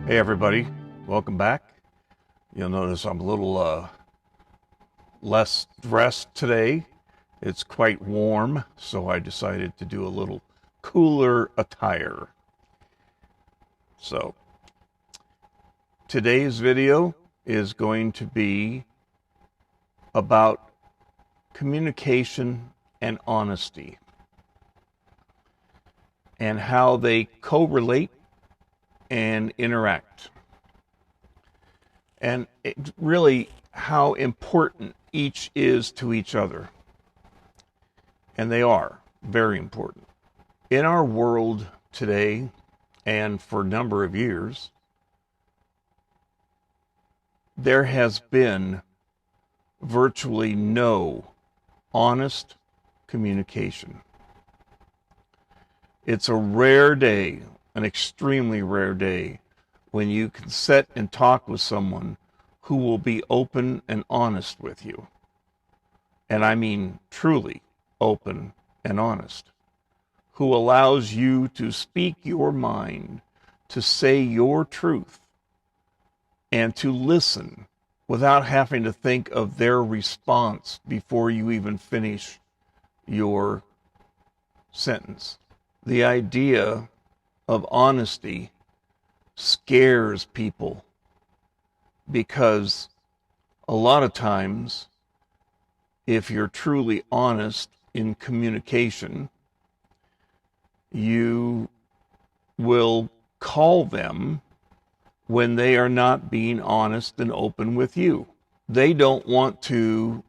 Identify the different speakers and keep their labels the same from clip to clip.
Speaker 1: Hey everybody, welcome back. You'll notice I'm a little less dressed today. It's quite warm, so I decided to do a little cooler attire. So, today's video is going to be about communication and honesty and how they correlate and interact. And really how important each is to each other. And they are very important. In our world today, and for a number of years, there has been virtually no honest communication. It's a rare day, an extremely rare day, when you can sit and talk with someone who will be open and honest with you. And I mean truly open and honest. Who allows you to speak your mind, to say your truth, and to listen without having to think of their response before you even finish your sentence. The idea of honesty scares people because a lot of times, if you're truly honest in communication, you will call them when they are not being honest and open with you. They don't want to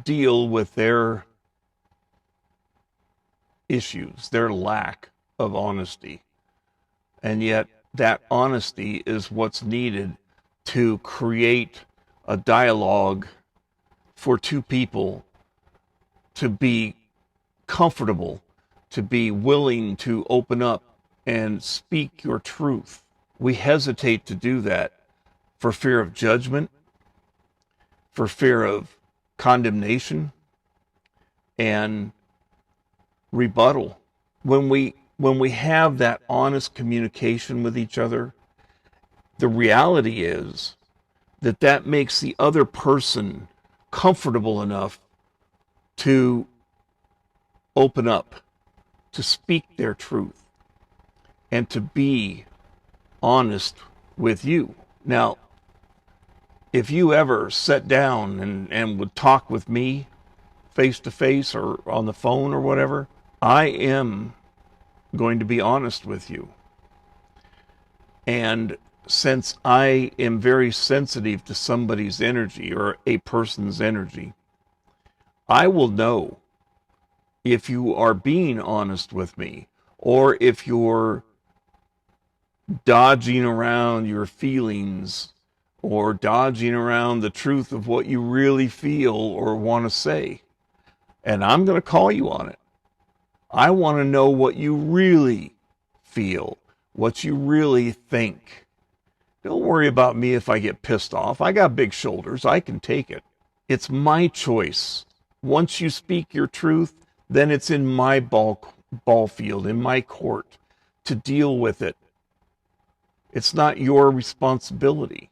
Speaker 1: deal with their issues, their lack of honesty. And yet, that honesty is what's needed to create a dialogue for two people to be comfortable, to be willing to open up and speak your truth. We hesitate to do that for fear of judgment, for fear of condemnation, and rebuttal. When we have that honest communication with each other, the reality is that makes the other person comfortable enough to open up, to speak their truth, and to be honest with you. Now, if you ever sat down and would talk with me face to face or on the phone or whatever, I am going to be honest with you. And since I am very sensitive to somebody's energy or a person's energy, I will know if you are being honest with me or if you're dodging around your feelings or dodging around the truth of what you really feel or want to say. And I'm going to call you on it. I want to know what you really feel, what you really think. Don't worry about me if I get pissed off. I got big shoulders. I can take it. It's my choice. Once you speak your truth, then it's in my ball field, in my court, to deal with it. It's not your responsibility.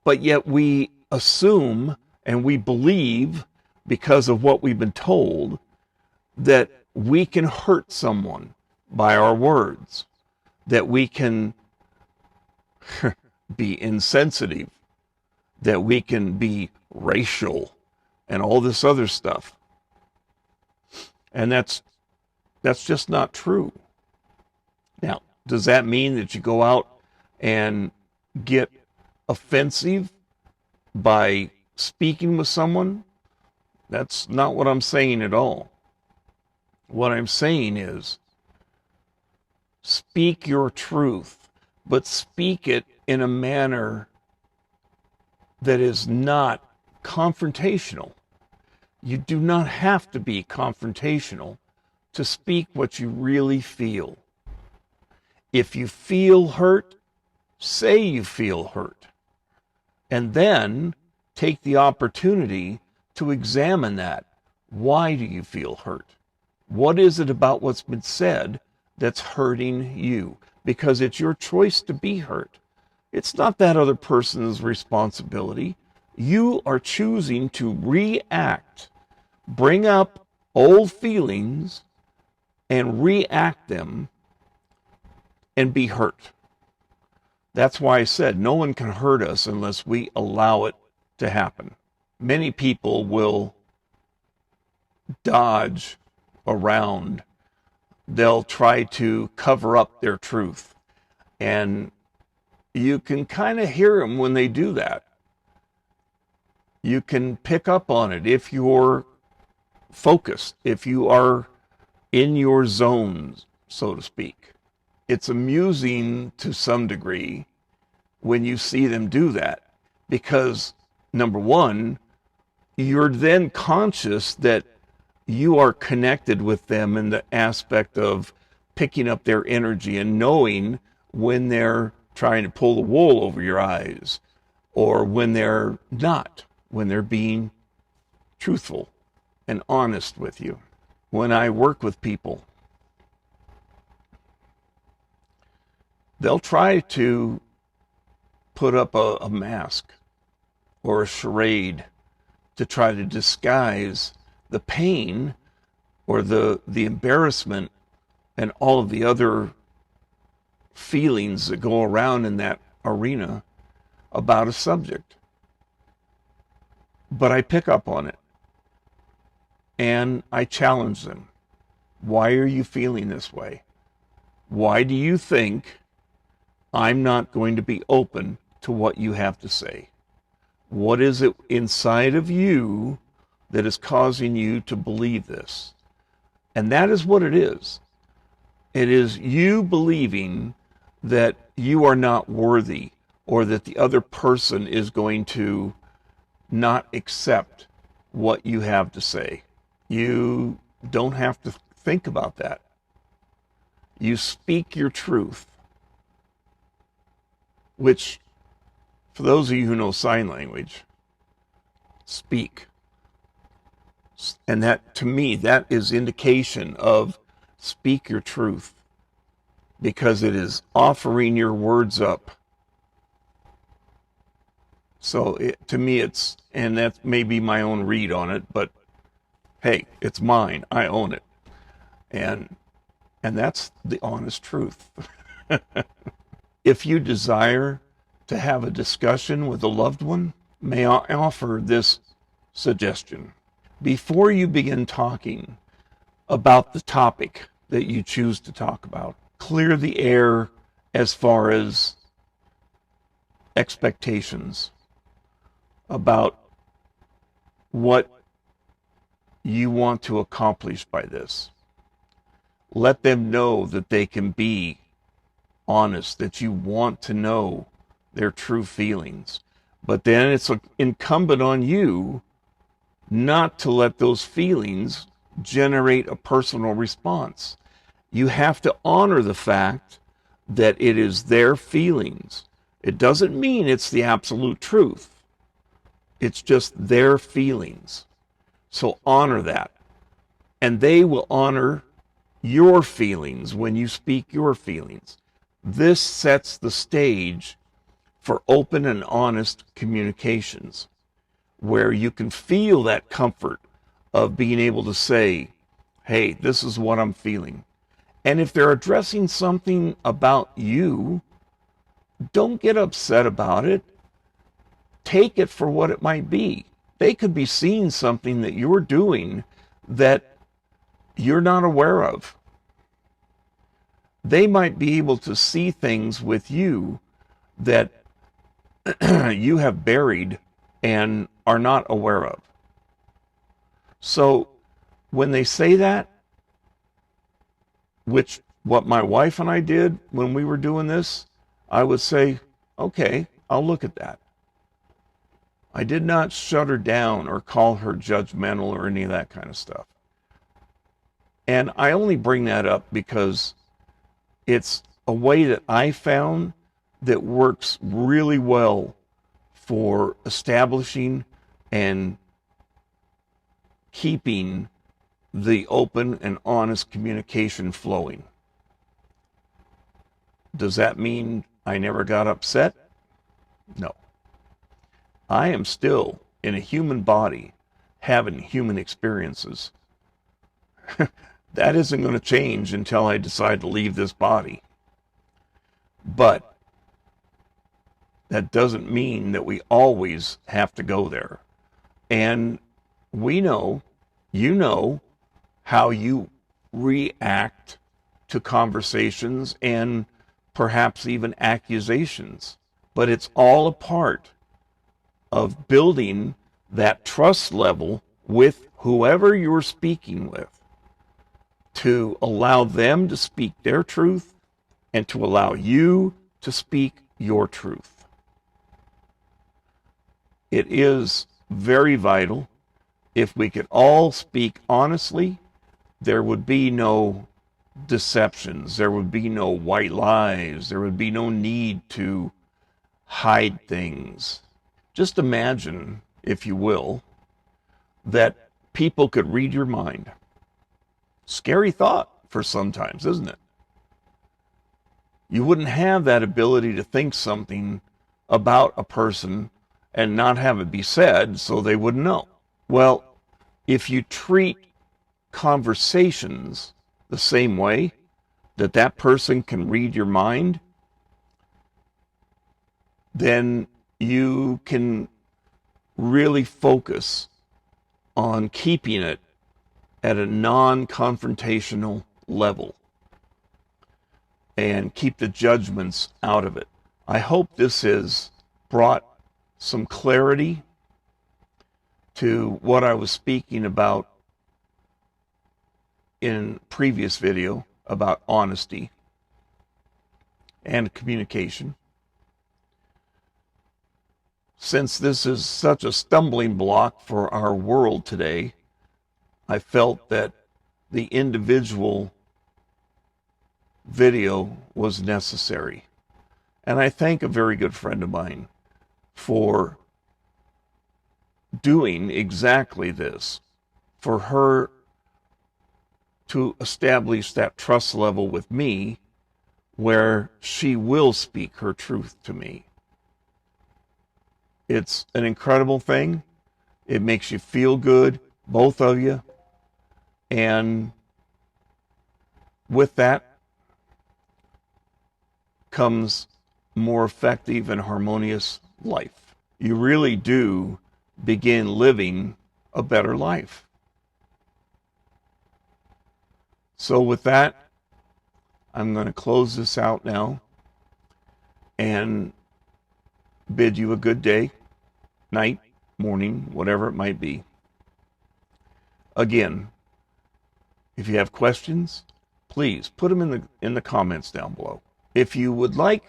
Speaker 1: But yet we assume and we believe, because of what we've been told, that we can hurt someone by our words, that we can be insensitive, that we can be racial, and all this other stuff. And that's just not true. Now, does that mean that you go out and get offensive by speaking with someone? That's not what I'm saying at all. What I'm saying is, speak your truth, but speak it in a manner that is not confrontational. You do not have to be confrontational to speak what you really feel. If you feel hurt, say you feel hurt. And then take the opportunity to examine that. Why do you feel hurt? What is it about what's been said that's hurting you? because it's your choice to be hurt. It's not that other person's responsibility. You are choosing to react, bring up old feelings and react them and be hurt. That's why I said no one can hurt us unless we allow it to happen. Many people will dodge around. They'll try to cover up their truth. And you can kind of hear them when they do that. You can pick up on it if you're focused, if you are in your zones, so to speak. It's amusing to some degree when you see them do that, because number one, you're then conscious that you are connected with them in the aspect of picking up their energy and knowing when they're trying to pull the wool over your eyes or when they're not, when they're being truthful and honest with you. When I work with people, they'll try to put up a mask or a charade to try to disguise the pain or the embarrassment and all of the other feelings that go around in that arena about a subject. But I pick up on it and I challenge them. Why are you feeling this way? Why do you think I'm not going to be open to what you have to say? What is it inside of you that is causing you to believe this? And that is what it is. It is you believing that you are not worthy or that the other person is going to not accept what you have to say. You don't have to think about that. You speak your truth, which, for those of you who know sign language, speak. And that, to me, that is indication of speak your truth, because it is offering your words up. So to me, it's, and that may be my own read on it, but hey, it's mine. I own it. And that's the honest truth. If you desire to have a discussion with a loved one, may I offer this suggestion. Before you begin talking about the topic that you choose to talk about, clear the air as far as expectations about what you want to accomplish by this. Let them know that they can be honest, that you want to know their true feelings. But then it's incumbent on you not to let those feelings generate a personal response. You have to honor the fact that it is their feelings. It doesn't mean it's the absolute truth. It's just their feelings. So honor that. And they will honor your feelings when you speak your feelings. This sets the stage for open and honest communications, where you can feel that comfort of being able to say, hey, this is what I'm feeling. And if they're addressing something about you, don't get upset about it. Take it for what it might be. They could be seeing something that you're doing that you're not aware of. They might be able to see things with you that you have buried and are not aware of. So when they say that, which what my wife and I did when we were doing this, I would say, okay, I'll look at that. I did not shut her down or call her judgmental or any of that kind of stuff. And I only bring that up because it's a way that I found that works really well for establishing and keeping the open and honest communication flowing. Does that mean I never got upset? No. I am still in a human body having human experiences. That isn't going to change until I decide to leave this body. But that doesn't mean that we always have to go there. And we know, you know, how you react to conversations and perhaps even accusations. But it's all a part of building that trust level with whoever you're speaking with, to allow them to speak their truth and to allow you to speak your truth. It is very vital. If we could all speak honestly, there would be no deceptions, there would be no white lies, there would be no need to hide things. Just imagine, if you will, that people could read your mind. Scary thought for sometimes, isn't it? You wouldn't have that ability to think something about a person and not have it be said so they wouldn't know. Well, if you treat conversations the same way, that that person can read your mind, then you can really focus on keeping it at a non-confrontational level and keep the judgments out of it. I hope this has brought some clarity to what I was speaking about in previous video about honesty and communication. Since this is such a stumbling block for our world today, I felt that the individual video was necessary. And I thank a very good friend of mine for doing exactly this, for her to establish that trust level with me where she will speak her truth to me. It's an incredible thing. It makes you feel good, both of you. And with that comes more effective and harmonious life. You really do begin living a better life. So with that, I'm going to close this out now and bid you a good day, night, morning, whatever it might be. Again, if you have questions, please put them in the comments down below. If you would like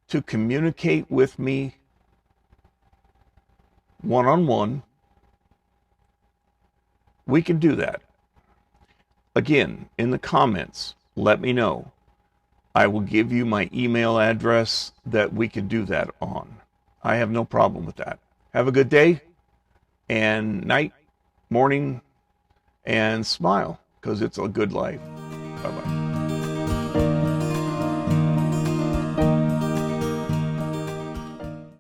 Speaker 1: to communicate with me one-on-one, we can do that. Again, in the comments, let me know. I will give you my email address that we can do that on. I have no problem with that. Have a good day and night, morning, and smile, because it's a good life.